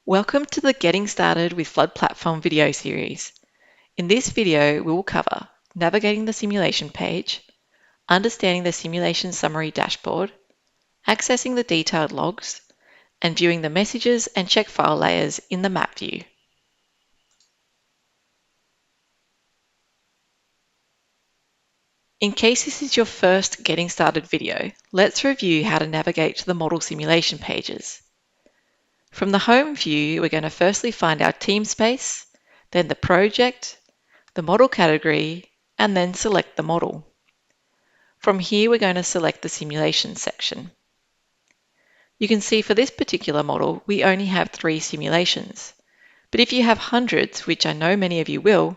Welcome to the Getting Started with Flood Platform video series. In this video, we will cover navigating the simulation page, understanding the simulation summary dashboard, accessing the detailed logs, and viewing the messages and check file layers in the map view. In case this is your first Getting Started video, let's review how to navigate to the model simulation pages. From the home view, we're going to firstly find our team space, then the project, the model category, and then select the model. From here, we're going to select the simulation section. You can see for this particular model, we only have 3 simulations. But if you have hundreds, which I know many of you will,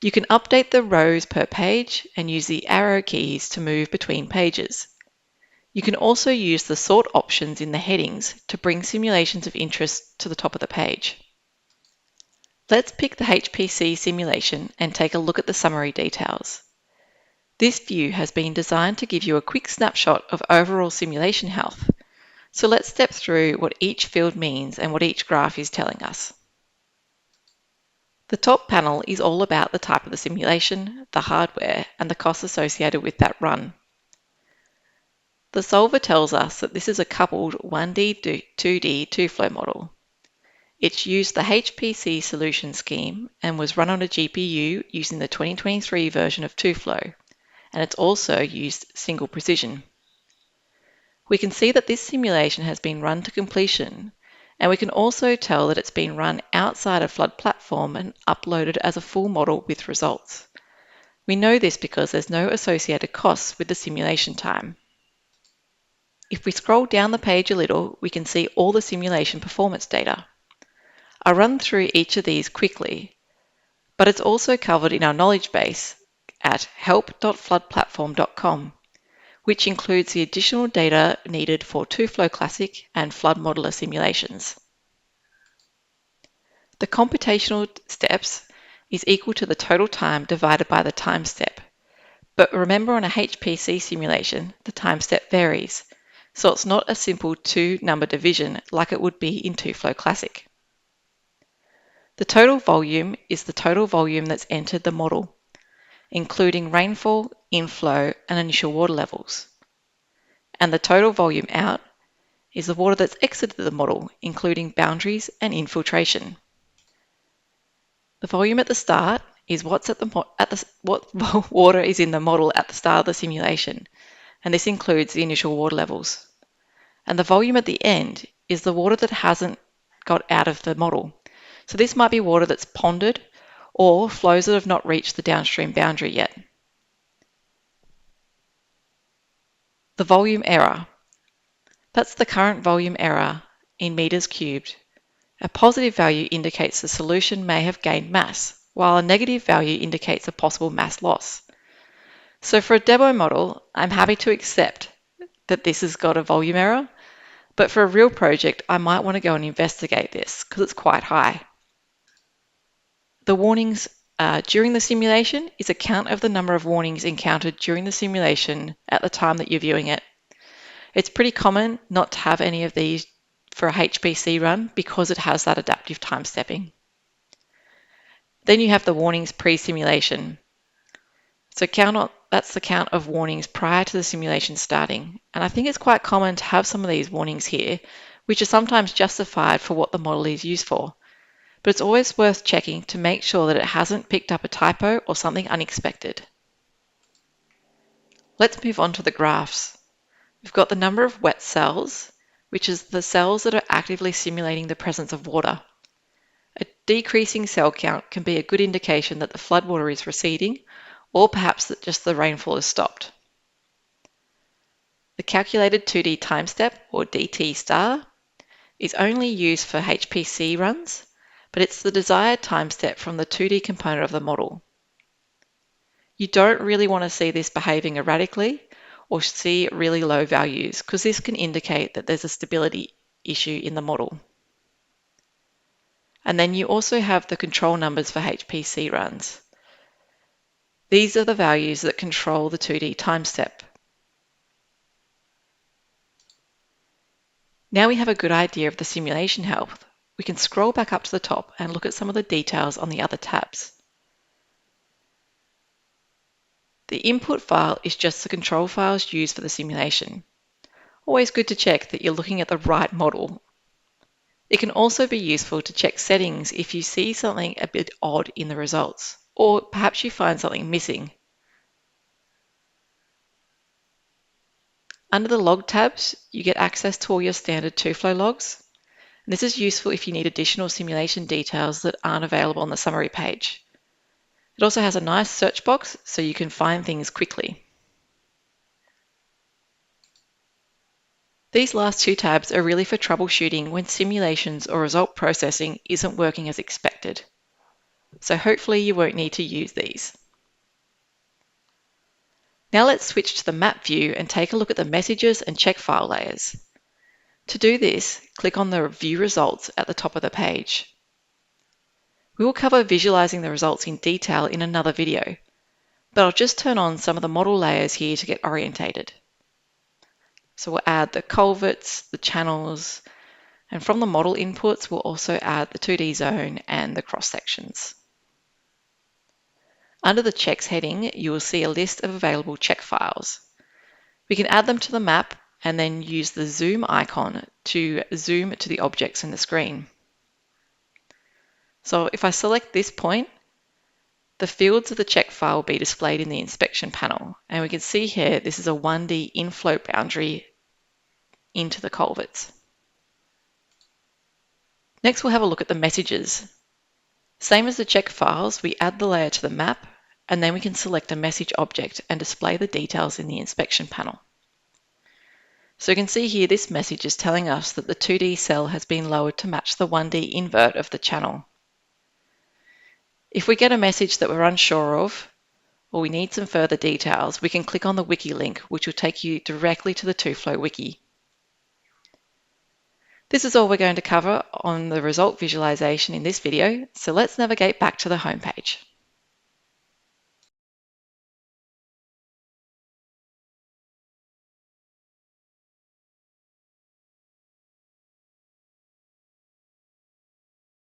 you can update the rows per page and use the arrow keys to move between pages. You can also use the sort options in the headings to bring simulations of interest to the top of the page. Let's pick the HPC simulation and take a look at the summary details. This view has been designed to give you a quick snapshot of overall simulation health. So let's step through what each field means and what each graph is telling us. The top panel is all about the type of the simulation, the hardware, and the costs associated with that run. The solver tells us that this is a coupled 1D 2D TUFLOW model. It's used the HPC solution scheme and was run on a GPU using the 2023 version of TUFLOW, and it's also used single precision. We can see that this simulation has been run to completion, and we can also tell that it's been run outside of Flood Platform and uploaded as a full model with results. We know this because there's no associated costs with the simulation time. If we scroll down the page a little, we can see all the simulation performance data. I'll run through each of these quickly, but it's also covered in our knowledge base at help.floodplatform.com, which includes the additional data needed for TUFLOW Classic and Flood Modeler simulations. The computational steps is equal to the total time divided by the time step. But remember, on a HPC simulation, the time step varies, so it's not a simple 2-number division like it would be in TUFLOW Classic. The total volume is the total volume that's entered the model, including rainfall, inflow, and initial water levels. And the total volume out is the water that's exited the model, including boundaries and infiltration. The volume at the start is what water is in the model at the start of the simulation, and this includes the initial water levels. And the volume at the end is the water that hasn't got out of the model. So this might be water that's ponded or flows that have not reached the downstream boundary yet. The volume error. That's the current volume error in meters cubed. A positive value indicates the solution may have gained mass, while a negative value indicates a possible mass loss. So for a demo model, I'm happy to accept that this has got a volume error, but for a real project, I might want to go and investigate this because it's quite high. The warnings during the simulation is a count of the number of warnings encountered during the simulation at the time that you're viewing it. It's pretty common not to have any of these for a HPC run because it has that adaptive time stepping. Then you have the warnings pre-simulation. So that's the count of warnings prior to the simulation starting. And I think it's quite common to have some of these warnings here, which are sometimes justified for what the model is used for. But it's always worth checking to make sure that it hasn't picked up a typo or something unexpected. Let's move on to the graphs. We've got the number of wet cells, which is the cells that are actively simulating the presence of water. A decreasing cell count can be a good indication that the floodwater is receding, or perhaps that just the rainfall has stopped. The calculated 2D time step, or DT star, is only used for HPC runs, but it's the desired time step from the 2D component of the model. You don't really want to see this behaving erratically or see really low values, because this can indicate that there's a stability issue in the model. And then you also have the control numbers for HPC runs. These are the values that control the 2D time step. Now we have a good idea of the simulation health. we can scroll back up to the top and look at some of the details on the other tabs. The input file is just the control files used for the simulation. Always good to check that you're looking at the right model. It can also be useful to check settings if you see something a bit odd in the results, or perhaps you find something missing. Under the log tabs, you get access to all your standard TUFLOW logs. And this is useful if you need additional simulation details that aren't available on the summary page. It also has a nice search box so you can find things quickly. These last two tabs are really for troubleshooting when simulations or result processing isn't working as expected. So hopefully you won't need to use these. Now let's switch to the map view and take a look at the messages and check file layers. To do this, click on the View Results at the top of the page. We will cover visualizing the results in detail in another video, but I'll just turn on some of the model layers here to get orientated. So we'll add the culverts, the channels, and from the model inputs, we'll also add the 2D zone and the cross sections. Under the checks heading, you will see a list of available check files. We can add them to the map and then use the zoom icon to zoom to the objects in the screen. So if I select this point, the fields of the check file will be displayed in the inspection panel. And we can see here, this is a 1D inflow boundary into the culverts. Next, we'll have a look at the messages. Same as the check files, we add the layer to the map, and then we can select a message object and display the details in the inspection panel. So you can see here, this message is telling us that the 2D cell has been lowered to match the 1D invert of the channel. If we get a message that we're unsure of, or we need some further details, we can click on the wiki link, which will take you directly to the TUFLOW wiki. This is all we're going to cover on the result visualization in this video, so let's navigate back to the home page.